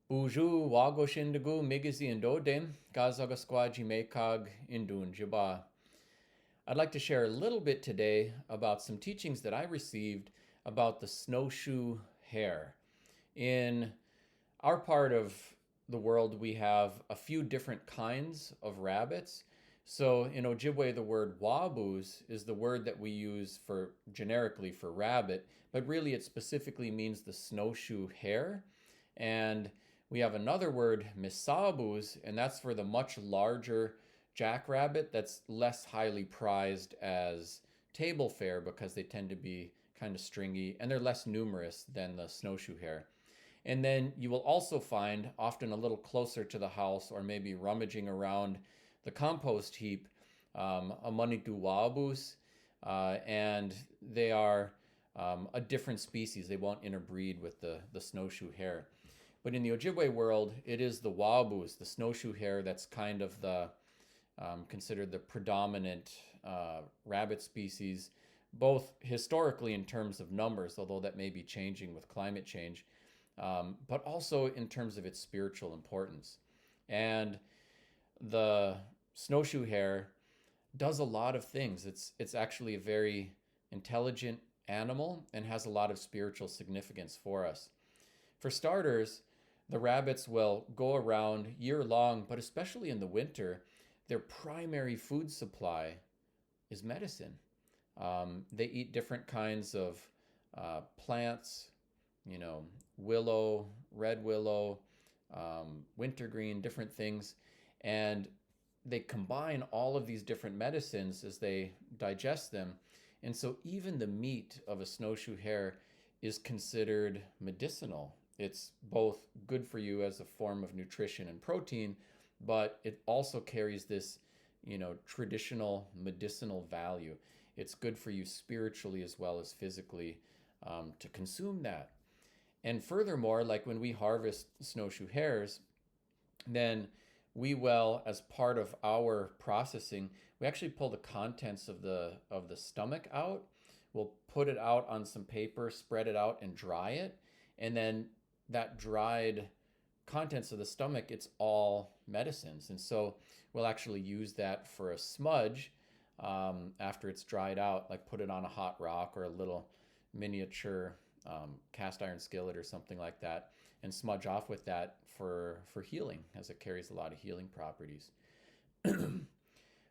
Uju wago shindagu migizi indodem gazaga squaji mekag indun jiba. I'd like to share a little bit today about some teachings that I received about the snowshoe hare. In our part of the world, we have a few different kinds of rabbits. So in Ojibwe, the word wabus is the word that we use for generically for rabbit, but really it specifically means the snowshoe hare. And we have another word, misabus, and that's for the much larger jackrabbit that's less highly prized as table fare because they tend to be kind of stringy and they're less numerous than the snowshoe hare. And then you will also find, often a little closer to the house or maybe rummaging around the compost heap, a manituwabus, and they are a different species. They won't interbreed with the snowshoe hare. But in the Ojibwe world, it is the wabus, the snowshoe hare, that's kind of the considered the predominant rabbit species, both historically in terms of numbers, although that may be changing with climate change, but also in terms of its spiritual importance. And the snowshoe hare does a lot of things. It's actually a very intelligent animal and has a lot of spiritual significance for us. For starters, the rabbits will go around year long, but especially in the winter, their primary food supply is medicine. They eat different kinds of plants, willow, red willow, wintergreen, different things. And they combine all of these different medicines as they digest them. And so even the meat of a snowshoe hare is considered medicinal. It's both good for you as a form of nutrition and protein, but it also carries this, traditional medicinal value. It's good for you spiritually as well as physically to consume that. And furthermore, like when we harvest snowshoe hares, then we will, as part of our processing, we actually pull the contents of the stomach out. We'll put it out on some paper, spread it out, and dry it. And then that dried contents of the stomach, it's all medicines. And so we'll actually use that for a smudge after it's dried out, like put it on a hot rock or a little miniature cast iron skillet or something like that, and smudge off with that for healing, as it carries a lot of healing properties.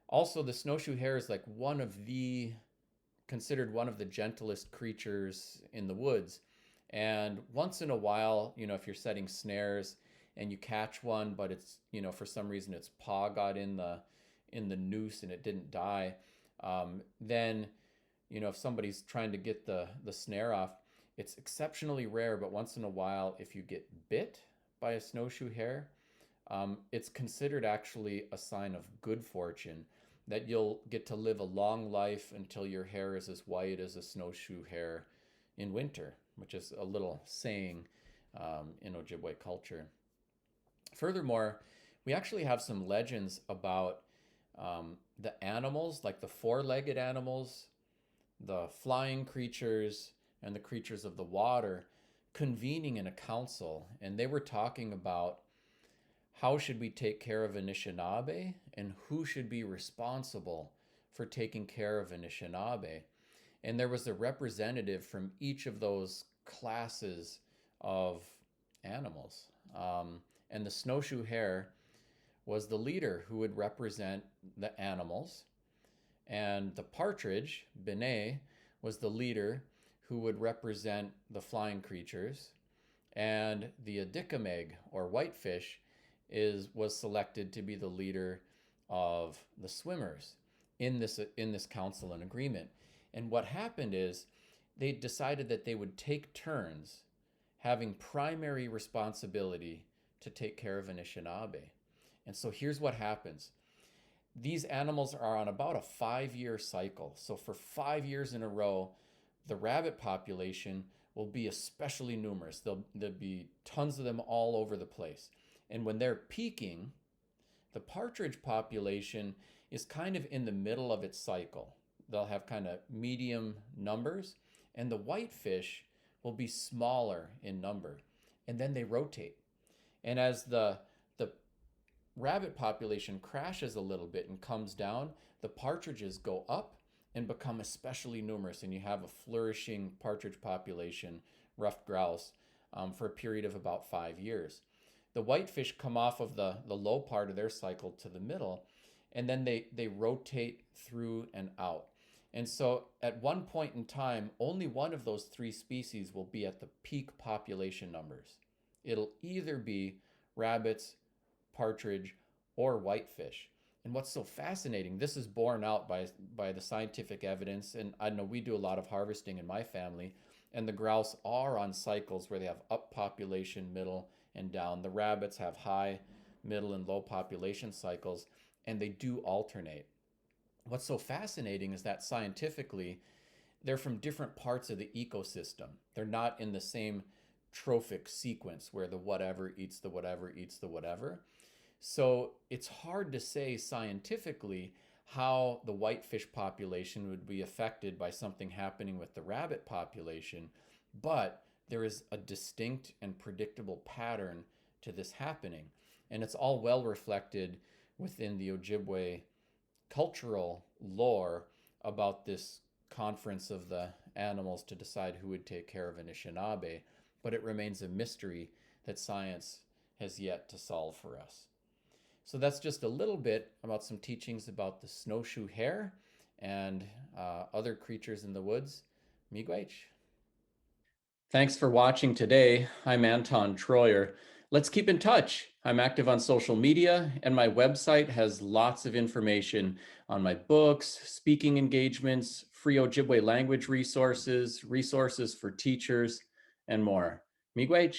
Also, the snowshoe hare is like considered one of the gentlest creatures in the woods. And once in a while, if you're setting snares and you catch one, but it's, for some reason its paw got in the noose and it didn't die, then, if somebody's trying to get the snare off, it's exceptionally rare, but once in a while, if you get bit by a snowshoe hare, it's considered actually a sign of good fortune, that you'll get to live a long life until your hair is as white as a snowshoe hare in winter, which is a little saying in Ojibwe culture. Furthermore, we actually have some legends about the animals, like the four-legged animals, the flying creatures, and the creatures of the water convening in a council. And they were talking about how should we take care of Anishinaabe and who should be responsible for taking care of Anishinaabe. And there was a representative from each of those classes of animals. And the snowshoe hare was the leader who would represent the animals. And the partridge, Bene, was the leader who would represent the flying creatures. And the adikameg, or whitefish, was selected to be the leader of the swimmers in this council and agreement. And what happened is they decided that they would take turns having primary responsibility to take care of Anishinaabe. And so here's what happens. These animals are on about a 5-year cycle. So for 5 years in a row, the rabbit population will be especially numerous. There'll be tons of them all over the place. And when they're peaking, the partridge population is kind of in the middle of its cycle. They'll have kind of medium numbers, and the whitefish will be smaller in number. And then they rotate. And as the rabbit population crashes a little bit and comes down, the partridges go up and become especially numerous, and you have a flourishing partridge population, ruffed grouse, for a period of about 5 years. The whitefish come off of the low part of their cycle to the middle, and then they rotate through and out. And so at one point in time, only one of those three species will be at the peak population numbers. It'll either be rabbits, partridge, or whitefish. And what's so fascinating, this is borne out by the scientific evidence. And I know we do a lot of harvesting in my family, and the grouse are on cycles where they have up population, middle, and down. The rabbits have high, middle, and low population cycles, and they do alternate. What's so fascinating is that scientifically, they're from different parts of the ecosystem. They're not in the same trophic sequence where the whatever eats the whatever eats the whatever. So it's hard to say scientifically how the whitefish population would be affected by something happening with the rabbit population, but there is a distinct and predictable pattern to this happening. And it's all well reflected within the Ojibwe cultural lore about this conference of the animals to decide who would take care of Anishinaabe, but it remains a mystery that science has yet to solve for us. So that's just a little bit about some teachings about the snowshoe hare and other creatures in the woods. Miigwech. Thanks for watching today. I'm Anton Treuer. Let's keep in touch. I'm active on social media, and my website has lots of information on my books, speaking engagements, free Ojibwe language resources, resources for teachers, and more. Miigwech.